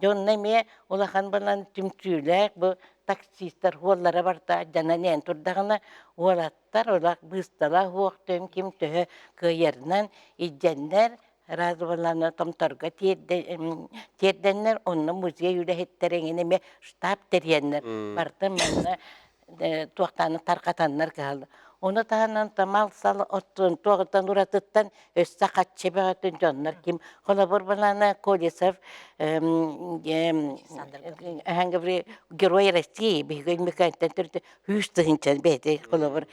Жонна ме олахан балан түмсүйләк, бұл таксистар хуаллара барта, жана нен тұрдағына олаттар, олақ бұстала хуақтым кем түхі көйерінен идженлер, разы баланы томторға терденлер, онны музей үләхеттереңіне ме штаб теренлер. Барты мәні туақтаны тарқатанлар қалды. Onu tahanan tamal sal ottun toğutan uratıttan össa kaççebağıtın jonlar kim kolabor balana Kolesov hangi bir Герой России bir mükemmel türlü hüstühünçen bedi kolabor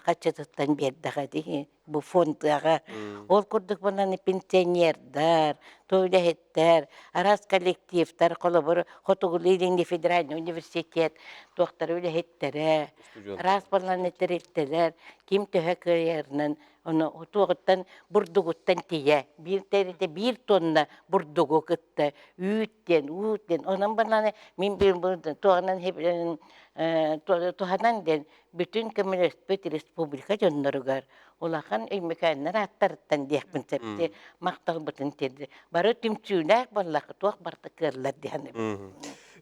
kaççatıttan berdi bu fondaga ol kurduk banan pensionerler toylehetler aras kollektivler kolabor Hotogulidin Federal Üniversitet doktor öyle hettere ras parlamenterler kim töhekörlerinin onu tuğuttan burduguttan tiye bir terite bir tonna burdugu kıttı ütten onun bana min bir tuğanan hep tuğanan den bütün komünist respublika jönnorugar olakan ümmekanlar attartan diye konsepti maktal bütün dedi barı tümçüler ballakı tuğ bartakırlar diye.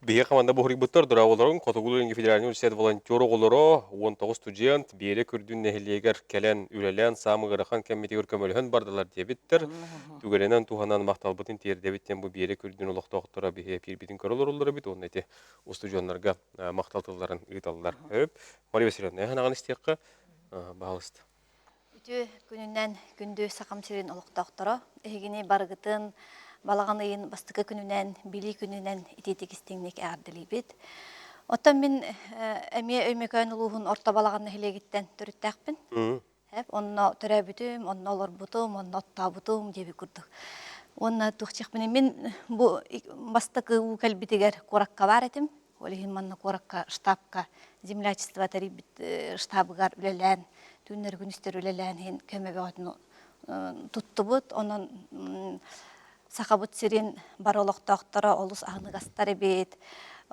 Биһиги хаманда бу хурибуттар дыра олорун Котогул Федеральный университет волонтер оголоро 19 студент бире күрдүн нехилегер келен үлелен самыгырахан кеммитигер көмөлһөн бардылар дебиттер. Түгәренен туханан макталбытын тердебиттен бу бире күрдүн олохтоктора бихе пирбитин көрөлөр бит онны эти студентларга макталтыларын ыйталлар. Мария Васильевна, ханаган истекка баалыст. Үтү күнүнөн күндү сакам сирин олуктоктора эгини баргытын балаганайын бастыкы күнүнөн били күнүнөн итетигистеңник ардылыбыт. Оттон мен эме өймөкөн улуун орто балаганы хилегиттен төрүттөкпүн. Онно төрөбүтүм, онно олорбутум, онно оттабутум деби курдук. Онна тухчакпын мен бу бастыкы укалбитигер коракка бар этим. Олихин манна коракка штабка землячество тарибит штабыгар үлелен, түннөр күнүстөр үлелен хин көмөгөтүн туттубут. Онон сахабыт сирин баролоктоктора олус агыныгастары бит.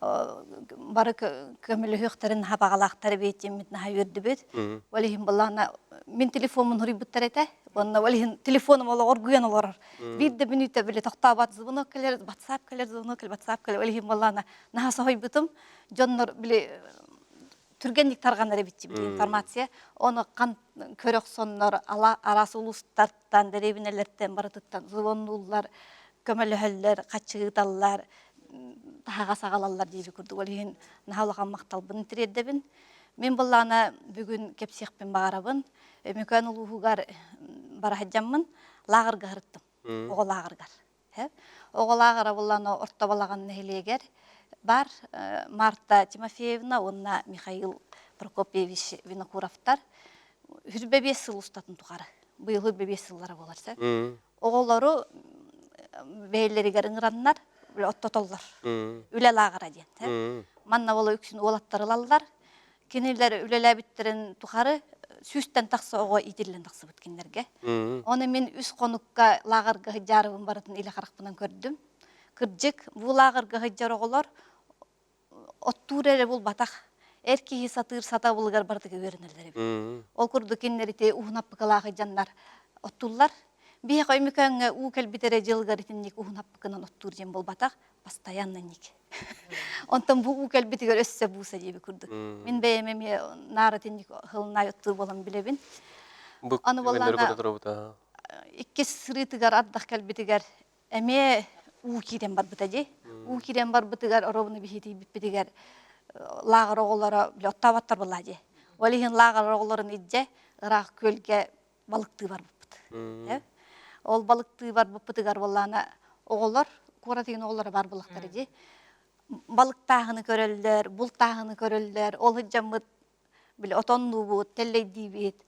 Бары көмөлөктөрүн хабагалактары бит, жемитне хайырды бит. Олихин балана мен телефонун хурибуттар эте. Онна олихин телефонум ола оргуян олор. Бирде минутта биле токтабат звонок келер, WhatsApp келер, звонок келер, WhatsApp келер. Олихин балана нахаса хойбутум. Жоннор биле түргенник таргандар битчи бит информация. Оны кан көрөк соннор арасы улустардан деребинелерден баратыттан звоннулар, көмөлөһөллөр, качыгыталлар, тага сагалалар дейби курдук. Олихин нахалаган макталбын тирдебин. Мен балана бүгүн кепсекпен багарабын. Өмөкөн улуугар барахажаммын, лагырга кырыттым. Оголагыргар. Оголагыра балана орто балаган нехилегер бар Марта Тимофеевна, онна Михаил Прокопьевич Винокуровтар. Хүрбе 5 жыл устатын тугары. Быйыл хүрбе 5 жыллары боларса. Оголору бейлеригер ыңыраннар, оттотоллор. Үле лагыра ден. Манна бола үксүн олаттарылалдар. Кенелер үлелебиттерин тугары сүстен таксы ого идиллен таксы бүткендерге. Оны мен үс конукка лагырга жарыбын баратын иле каракпынан көрдүм. Кыржык бу лагырга жар оголор оттурере бул батак. Эрки сатыр сата булгар бардыгы беренелер. Ол курду кеннерите ухнаппыкалага жаннар оттуллар. Бие коймекөнгө укел битере жылгар итинник ухнаппыкынан оттур жем бол батак постоянно ник. Онтон бу укел битигер өссө буса деби курду. Мен бейемеме наратинник хылнай оттур болом билебин. Аны боллана икки сырытыгар аддак келбитигер эме укирен бар бытади. Укирен бар бытыгар оробуну бихити битпитигер лагыр оголлары оттабаттар боллади. Олихин лагыр оголларын идже ырак көлгө балыкты бар буппут. Ол балыкты бар буппутыгар боллана оголлор, куратыгын оголлары бар булактар иди. Балык тагыны көрөлдөр, бул тагыны көрөлдөр, ол жамыт биле отонну бут, теллейди бит.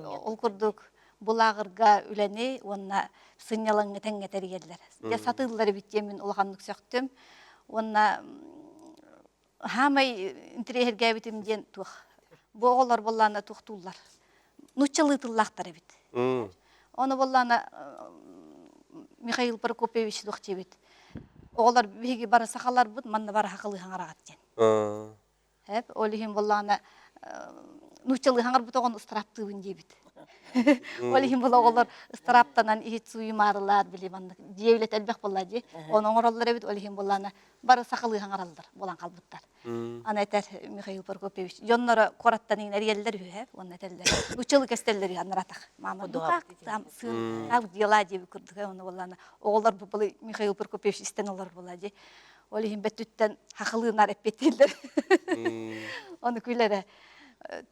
Ол курдук булагырга үлени, онна сынялаңы теңге тергелер. Я сатыллар бит мен улганлык сөктүм. Онна хамай интерьерге битим ден тух. Бу оголлор боллана тухтуллар. Нучалытыллактар бит. Оны боллана Михаил Прокопьевич духче бит. Оголар биги бара сакалар бут, манна бара хакылы хаңарагат ден. Олихин боллана нучалы хаңар бут огон ыстыраптыбын дебит. Олихин бола оголар ыстыраптанан ит суймарылар билебан диевлет элбек боллади. Онун ороллар бит олихин боллана бара сакалы хаңаралдар, болан калбыттар. Ана этер Михаил Прокопьевич жоннора кораттан энергиялер хэ, онна теллер. Нучалы кестеллер анаратак. Мама дукак там сын, ак дела деби курдук, оны боллана оголар бу Михаил Прокопьевич истенолар боллади. Олихин беттүттен хакылыынар эппетилдер. Оны күйлере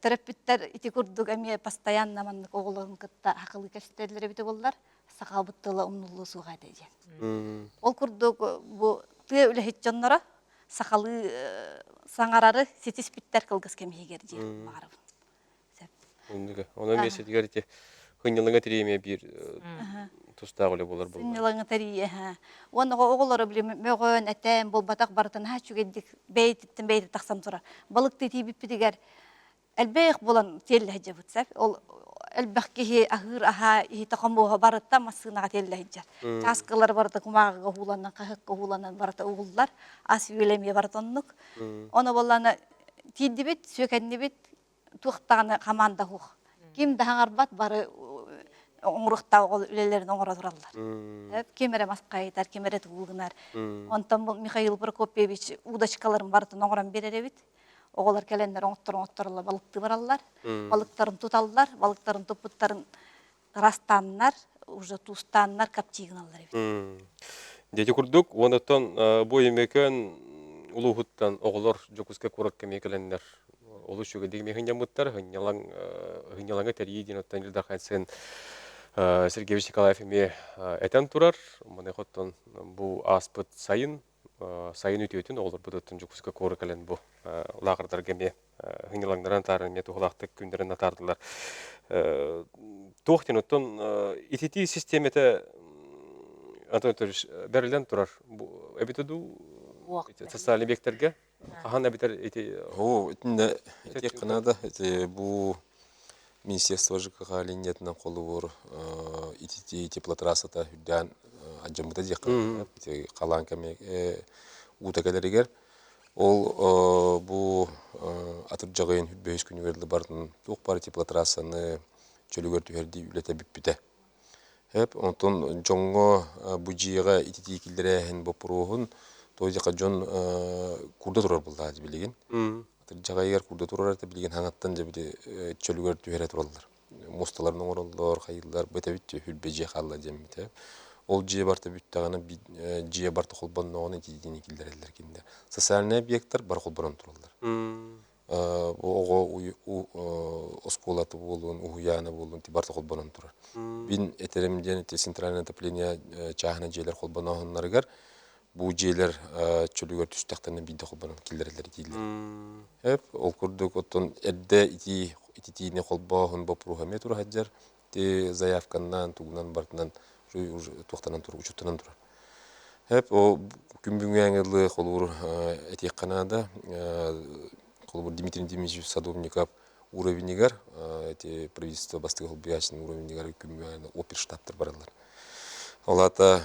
терапевттер ити курдук эми постоянно маннык оголорун кытта акылы кэстерлери бите боллар. Сакабыттыла умнулу суга дейген. Ол курдук бу тыа үлехит жоннора сакалы саңарары сетиспиттер кылгыс кемигер же барып. Onun mesele ki hınyalına tireyme bir tustağı öyle bolar bulur. Сыннылаңы тарие. Оны оголору билем мөгөн этем бул батак бартын ха чүгедик бейттин бейт таксам тура. Балыкты тибип дигер элбек болан телле жабытса. Ол элбекки ахыр аха и такамбо барытта масынага телле жар. Таскалар барда кумага хуланан кахыкка хуланан барда угуллар ас билеме бартоннук. Оны боланы тидибит сөкендибит туктаганы команда хук. Ким даңарбат бары оңрукта ол үлелерин оңора тураллар. Кемере маскайтар, кемере туулгунар. Онтон бул Михаил Прокопьевич удочкаларын бартын оңоран береребит. Оголар келендер оңотторла балыкты бараллар. Балыктарын туталлар, балыктарын топуттарын растаннар, уже тустаннар, каптигыналлар. Дети курдук, онотон бу эмекен улугуттан оголор жокуска курак кемекелендер. Олу шуга дегме хынjamыттар, хынjалаңа терийдин оттан жылдар кайтсын Сергей Николаев эме этен турар. Мына хоттон бу аспыт сайын үтөтүн олар бутуттун жукуска коракален бу лагырдар кеме хынjалаңдаран тарын мету хулактык күндөрүн атардылар. Тохтин оттон итити системете Антон Анатольевич берилен турар. Бу эбитеду социаль объекттерге Хана битер эти тек Канада бу Министерство ЖКХ линиятынан колу бор ити теплотрассата хүддән аҗымыта дияк калан кеме утакаларыгер ол бу атыр жагын хүдбөйс күнүгерле бардын тук бар теплотрассаны чөлөгөр түһәрди үлете биппите хеп онтон жоңго бу жыйга ити килдерен бу проһун тойдыка жон курда турар булда билеген жагайгар курда турар деп билген хаңаттан же били чөлөгөр түһәрә тураллар мусталарны ороллор хайылдар бетебит хүлбе же халла жемите ол же барты бүттаганы же барты холбонногоны тидини килдерелер кинде социальный объекттер бар холборон тураллар ого осколаты болун уяна болун ти барты холборон турар бин этеремден центральное отопление чахана жерлер холбоногоннарыгар бу жерлер чөлөгөр түстактан бидде холборон килдерелер дилер хеп ол курдук оттон эдде ититине холбоон бопругаме тур хаджар те заявканнан тугунан бартынан уже тохтанан тур учуттан тур хеп о күмбүңәңеле холур этек канада холур Дмитрий Дмитриевич Садовников уровенигер эти правительство бастыгы холбиясын уровенигер күмбүңәңеле оперштабтар баралар Олата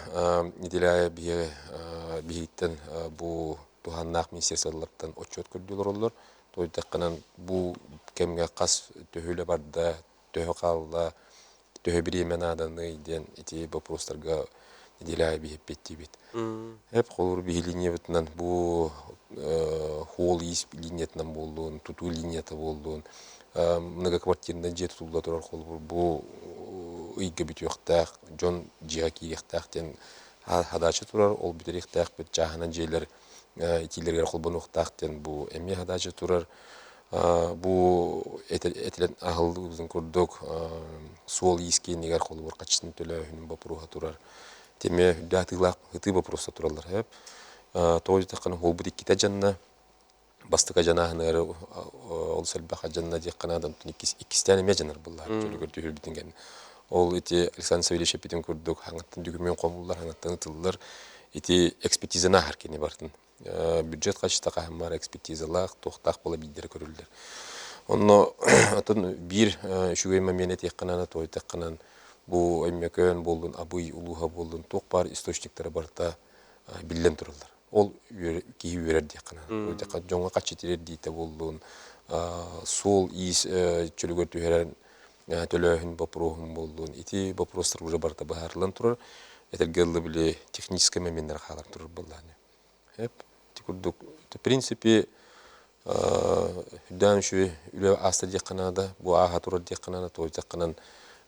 неделяя бейттен бу туханнақ министерстволардан отчет көрдүлөр олар. Той таққанан бу кемге қас төхөлі барда, төхі қалда, төхі біремен аданы ден эти вопростарға неделяя бейіп бетті бет. Хеп қолыр бей линия бітінен бу хол ес линиятынан болуын, туту линията болуын, многоквартирный же тутулда тұрар қолыр бу үйге бүт yoqtaq, жон жиға киектақ ден хадачы турар, ол бүтер ектақ бүт жағынан жейлер итилерге қолбын оқтақ ден бұл әме хадачы турар. Бұл әтілен ағылды біздің көрдік суол ескейін егер қолы бір қачысын төлі үнін бапыруға турар. Теме үдәтілақ ғыты бапыруса туралар. Тоғыз таққаны ол бұд иккіта жанна, бастыға жанағынары ол сәлбаға жанна дек қанадам иккістәні ме жанар бұллар жөлі көрді үрбітінген. Ол эти Александр Савельевич Петин курдук хаңаттан дүгүмен комуллар хаңаттан тыллар эти экспертизана харкени бартын бюджет качыста кахамар экспертизалар токтак бола биддер көрүлдүр онно атын бир шугай момент якканана той такканан бу эммекөн болдун абый улуга болдун ток бар источниктер барта билен турулдар ол кийи берди якканан той такка жоңго качы тирер дейте болдун сол ис чөлөгөр түһөрөн төлөһүн бопрохун болдун ити вопростар уже барта бахарлан турар этергелле биле технический моменттер халар турар булланы хеп тикурдук в принципе даншы үле аста деканада бу ага турар деканада той деканан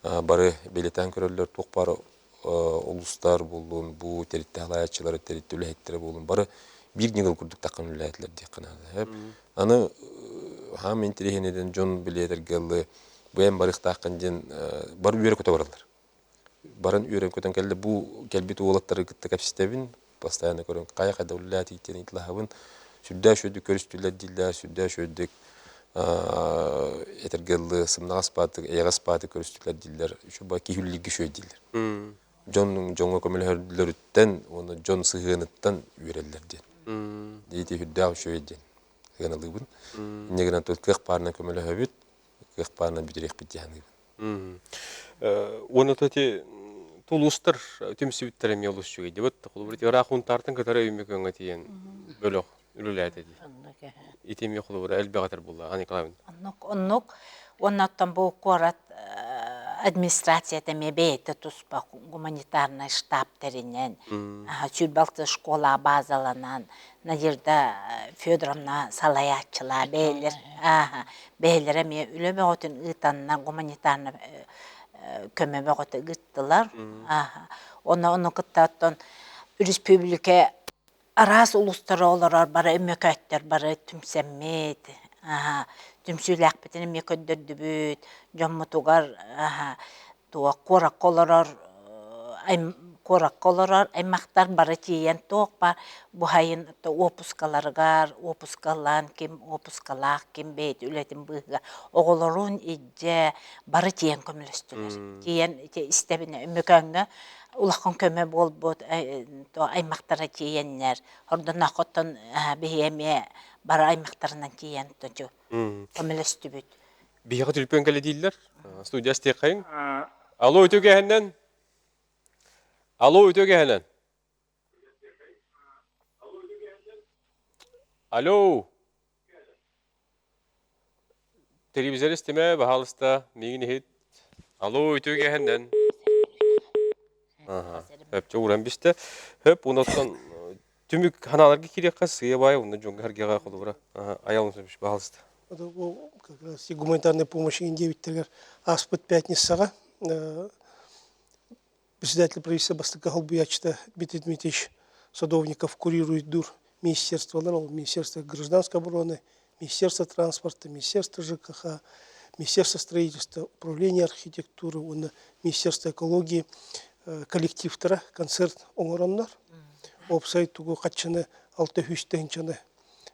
бары белетен көрөлөр ток бар улустар болдун бу территориялчылар территориялчылар болдун бары бир негел курдук такан үләтләр деканада хеп аны ham intirihинеден Джон билетер геллы бу эм барыктакын ден бар үйрө көтө баралар. Барын үйрөн көтөн келди бу келбит уолаттары гытты капсистебин постоянно көрөн кая кайда уллати итен итлахабын сүддө шөдү көрүстүлөр дилдер сүддө шөдүк этергеллы сымнагас паты ягас паты көрүстүлөр дилдер үчү ба кихүллиги шөй дилдер. Джонның жоңго көмөлөрүттен оны Джон сыгыныттан үйрелдер ден. Дейти хүддө шөй ден. Гыналыбын. Негенен тот кых парна көмөлөбүт, кых парна битерек битяны. Оны тоти тулустар төмсүбүттер эми олус жүгөй деп атты. Кул бир рахунтардын катары өмөкөнгө тиен бөлөк үлүләте ди. Итеми кул бир элбегатер булла, Николаевна. Оннук, оннаттан бу корат администрацията мебейте туспа гуманитарный штаб теринен, Сюрбалты школа базаланан, Надежда Федоровна Салаяччыла бейлер, бейлер эми үлөбө отун ытанна гуманитарный көмөбө готы гыттылар. Оны кыттаттан республика арас улустары олар бары өмөкөттөр бары түмсеммет, түмсүләк битен мекөддөрдүбүт, жоммутугар туа коракколорор аймактар бары тиен тоқ бар. Бу хайын опускаларгар, опускалан ким опускалак ким бейт үлетин быга оголорун идже бары тиен көмөлөстүлөр. Тиен истебине өмөкөңгө улаккан көмө болбут аймактара тиеннер. Ордон акоттон бейеме бары аймактарынан тиен тожу. Көмөлөстүбүт. Бияга түлпөн келе дилдер. Студия стекайын. Алло, өтөгөһөннөн. Алло, өтөгөһөннөн. Алло. Телевизор истеме бахалыста мигини хит. Алло, өтөгөһөннөн. Хөп жогуран бисте. Хөп унуткан түмүк ханаларга кирек касы бай, уну жоңгарга кылыбыра. Аялымсыз бахалыста. Это как раз и гуманитарной помощи индивидуальных аспект пятницага. Председатель правительства Бастыка Халбуячта Дмитрий Дмитриевич Садовников курирует дур Министерства гражданской обороны, Министерства транспорта, Министерства ЖКХ, Министерства строительства, Управления архитектуры, Министерства экологии, коллективтара, концерт оңороннар. Опсай тугу катчаны алты хүчтенчаны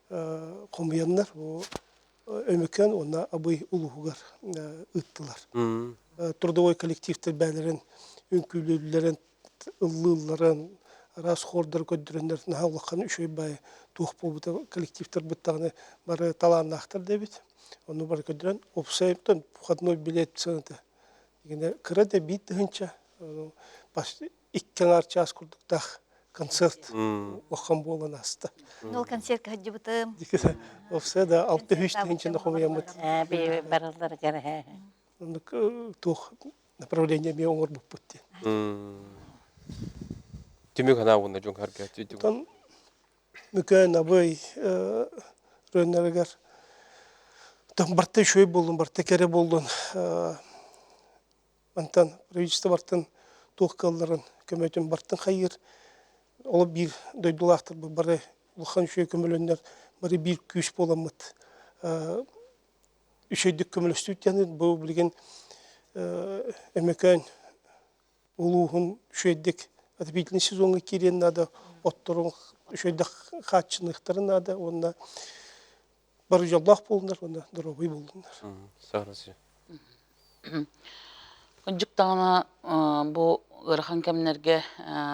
комуяннар. Өмөкөн онна абый улугар ыттылар. Трудовой коллективтер бәлерин, үнкүлүлөрүн, ыллыларын, расходдар көддүрөндөр нахаллакан үшөй бай тух болбута коллективтер буттагы бары талааннактар дебит. Оны бар көддүрөн опсайптан входной билет сыгынты. Дегенде кырада бит дыгынча баш иккен час курдуктах концерт охан болан аста. Ол концерт хаджыбытым. Овсе да алты хүчтенчен хомуямыт. Би баралар гәрә. Тух направление ми оңор буппутти. Түмүк хана уна жоңгарга түтүк. Тон мүкөн абый рөннәргәр там барты шөй болдун, барты кере болдун. Антан правительство бартын тух калларын көмөтүн бартын хайыр. Ол бир дойдулактыр бары улхан шөй көмөлөннөр бары бир күч боламыт. Үшөйдүк көмөлөстүтәне бу билген эмекөн улугун үшөйдүк отопительный сезонга кирен надо отторун үшөйдүк хатчыныктарын надо онда бары жолдак болдур онда дробой болдур. Сагынсы. Конжуктана бу ырхан кемнерге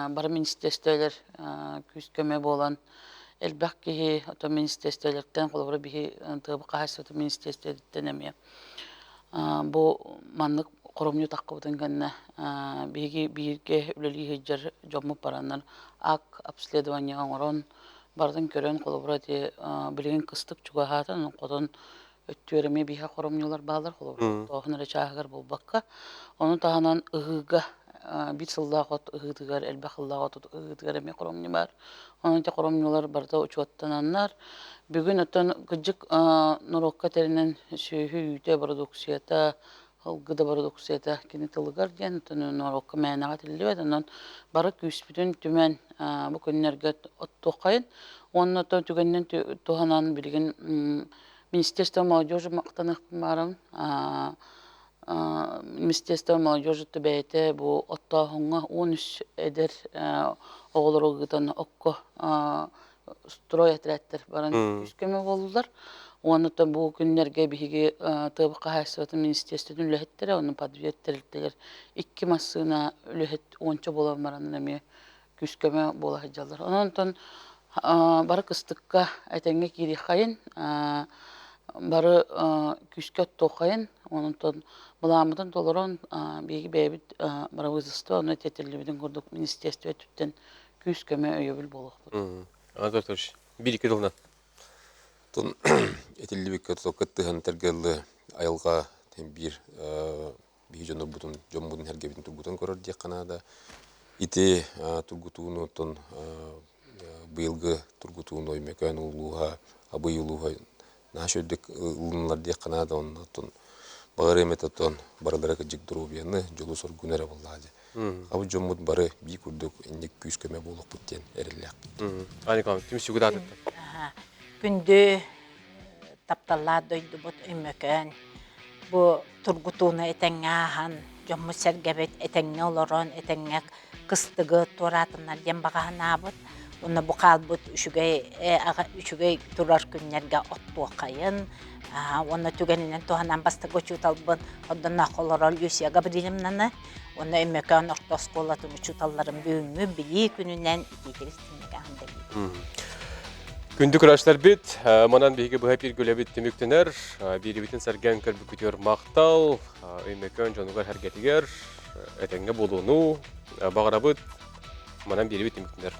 бары министрликтер күз көмө болан элбак ки ото министрликтерден колбура бихи тыбы кайсы ото министрликтерден эме бу маннык коромню таккыбытын генне биги бирге үлели хеджер жомму параннар ак обследование оңорон бардын көрөн колбура те билген кыстык чугахатын котон өттүреме биха коромнюлар баалар колбура тохнара чаагыр болбакка onu tahanan ıhıga bir sıllıqot ıhıdıgar elbaqıllıqot ıhıdıgar eme koromni var. Onun te koromnilar barda uçuattananlar. Bugün ötten gıcık norokka terinen hüyüte produksiyata gıda produksiyata kini tılıgar diyen ötten norokka meynağa tillivet. Ondan barı küspütün tümen bu günlerge ottoqayın. Onun ötten tügenden tuhanan bilgin Министерство молодежи мақтанық барым. Министерство молодежи түбәйті бұл оттағыңа 13 әдір оғылырығыдан оққа строй әтірәттір барын үскеме болулар. Онытан бұл күнлерге бігі тыбыққа хайсыватын министерстводан үләхеттері, оның подветтерілтелер 2 массына үләхет 10 болан баранын әме күскеме бола хеджалар. Онытан бары кыстыққа әтәңге кері қайын, бары күске тоқайын, онытан бұламыдан толырын бейгі бәйбіт бары вызысты, оны тетерлібіден көрдік министерство түттен күскеме өйебіл болық бұд. Анатолий Анатольевич, бір-екі жылынан. Тон этилибик кыттыхан тергеллы айылға бир жону бутун жомбудун хергебин тургутун көрөр дек канада ите тургутууну тон быйылгы тургутууну оймекөн улууга абый улууга нашөдүк улунлар дек канада онтон багыр эмете тон барыларга жигдуруу бияны жолу соргунера боллаажы абы жоммут бары бий курдук эндик күскөмө болук буттен эрелек Аникам, түмсүгү датып. Күнді тапталла дойды бұд өмөкөн. Бұ тұргутуны этәңе ахан, жомму сәргебет этәңе олорон, этәңе кыстығы туратынар ден бағағына бұд. Оны бұқал бұд үшігей турар күннерге оттуа қайын. Оны түгенінен туғанан басты көчутал бұд. Одан ақолорол юсияға білімнаны. Оны өмөкөн орта сколатын учуталларын бүйімі білі күнінен итегістінеге андалайды. Күнді күрәшлер бит, манан бейге бұға бір гөләбет түміктінер, бері бітін сәрген кірбі күтер мақтал, өймекөн жонуғар әргетігер, әтәңге болуыну, бағыра бұд, манан бері бет түміктінер.